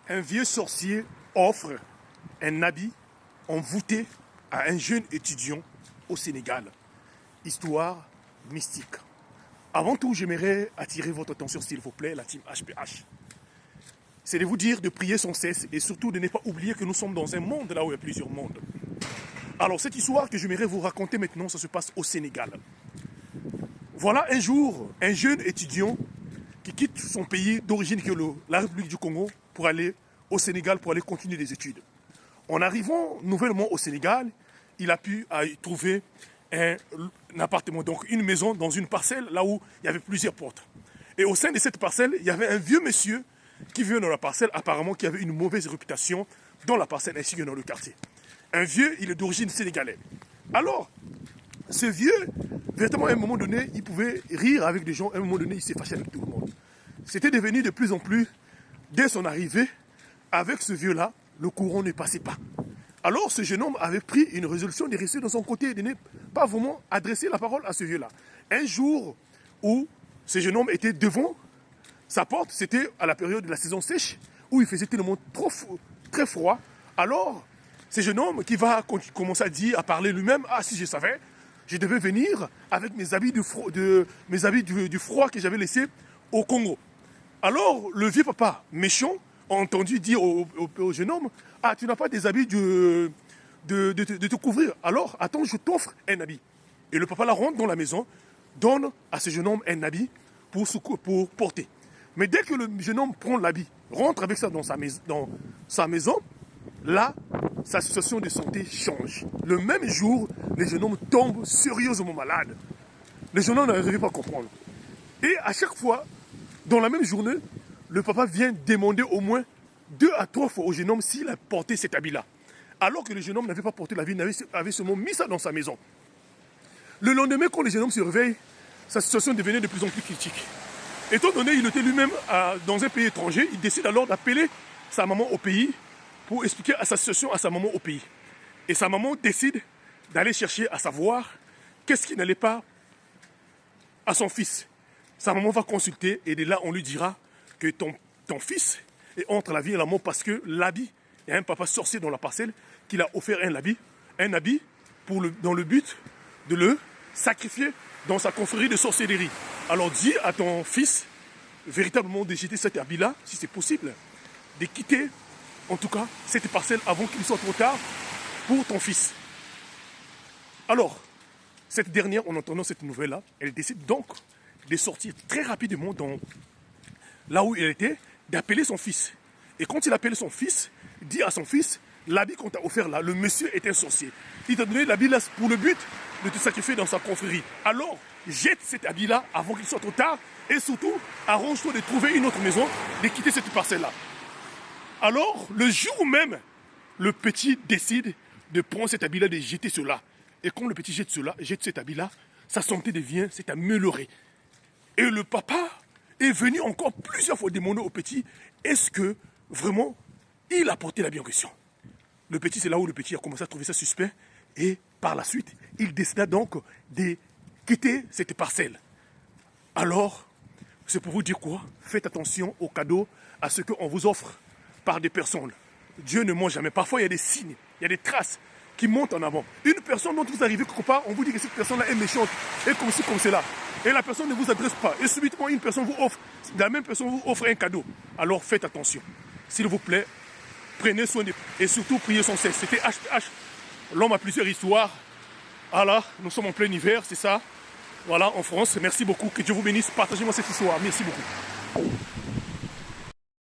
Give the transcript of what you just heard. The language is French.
Un vieux sorcier offre un habit envoûté à un jeune étudiant au Sénégal. Histoire mystique. Avant tout, j'aimerais attirer votre attention, s'il vous plaît, la team HPH. C'est de vous dire de prier sans cesse et surtout de ne pas oublier que nous sommes dans un monde là où il y a plusieurs mondes. Alors, cette histoire que j'aimerais vous raconter maintenant, ça se passe au Sénégal. Voilà un jour, un jeune étudiant qui quitte son pays d'origine, qui est la République du Congo, pour aller au Sénégal, pour aller continuer des études. En arrivant nouvellement au Sénégal, il a pu trouver un appartement, donc une maison dans une parcelle, là où il y avait plusieurs portes. Et au sein de cette parcelle, il y avait un vieux monsieur qui vivait dans la parcelle, apparemment qui avait une mauvaise réputation dans la parcelle ainsi que dans le quartier. Un vieux, il est d'origine sénégalaise. Alors, ce vieux, véritablement, à un moment donné, il pouvait rire avec des gens, à un moment donné, il s'est fâché avec tout le monde. C'était devenu de plus en plus, dès son arrivée, avec ce vieux-là, le courant ne passait pas. Alors, ce jeune homme avait pris une résolution de rester dans son côté et de ne pas vraiment adresser la parole à ce vieux-là. Un jour où ce jeune homme était devant sa porte, c'était à la période de la saison sèche, où il faisait tellement très froid. Alors, ce jeune homme qui va commencer à dire, à parler lui-même, « Ah, si je savais, je devais venir avec mes habits du froid que j'avais laissé au Congo. » Alors, le vieux papa, méchant, a entendu dire au jeune homme, « Ah, tu n'as pas des habits de te couvrir. Alors, attends, je t'offre un habit. » Et le papa la rentre dans la maison, donne à ce jeune homme un habit pour porter. Mais dès que le jeune homme prend l'habit, rentre avec ça dans sa maison, là, sa situation de santé change. Le même jour, le jeune homme tombe sérieusement malade. Le jeune homme n'arrivait pas à comprendre. Et à chaque fois, dans la même journée, le papa vient demander au moins 2 à 3 fois au jeune homme s'il a porté cet habit-là. Alors que le jeune homme n'avait pas porté l'habit, il avait seulement mis ça dans sa maison. Le lendemain, quand le jeune homme se réveille, sa situation devenait de plus en plus critique. Étant donné qu'il était lui-même dans un pays étranger, il décide alors d'appeler sa maman au pays pour expliquer sa situation à sa maman au pays. Et sa maman décide d'aller chercher à savoir qu'est-ce qui n'allait pas à son fils. Sa maman va consulter et de là on lui dira que ton fils est entre la vie et la mort parce que l'habit, il y a un papa sorcier dans la parcelle qui l'a offert un habit dans le but de le sacrifier dans sa confrérie de sorcellerie. Alors dis à ton fils véritablement de jeter cet habit-là, si c'est possible, de quitter en tout cas cette parcelle avant qu'il soit trop tard pour ton fils. Alors, cette dernière, en entendant cette nouvelle-là, elle décide donc de sortir très rapidement là où il était, d'appeler son fils. Et quand il appelle son fils, il dit à son fils, l'habit qu'on t'a offert là, le monsieur est un sorcier. Il t'a donné l'habit là pour le but de te sacrifier dans sa confrérie. Alors, jette cet habit-là avant qu'il soit trop tard et surtout, arrange-toi de trouver une autre maison, de quitter cette parcelle-là. Alors, le jour même, le petit décide de prendre cet habit-là, de jeter cela. Et quand le petit jette cet habit-là, sa santé s'est améliorée. Et le papa est venu encore plusieurs fois demander au petit, est-ce que vraiment il a porté l'habit en question? Le petit, c'est là où le petit a commencé à trouver ça suspect. Et par la suite, il décida donc de quitter cette parcelle. Alors, c'est pour vous dire quoi? Faites attention aux cadeaux, à ce qu'on vous offre par des personnes. Dieu ne ment jamais. Parfois, il y a des signes, il y a des traces qui montent en avant. Une personne dont vous arrivez quelque part, on vous dit que cette personne-là est méchante, est comme ci, comme cela. Et la personne ne vous adresse pas. Et subitement, la même personne vous offre un cadeau. Alors, faites attention. S'il vous plaît, prenez soin de... Et surtout, priez sans cesse. C'était HPH. L'homme a plusieurs histoires. Voilà, nous sommes en plein hiver, c'est ça. Voilà, en France. Merci beaucoup. Que Dieu vous bénisse. Partagez-moi cette histoire. Merci beaucoup.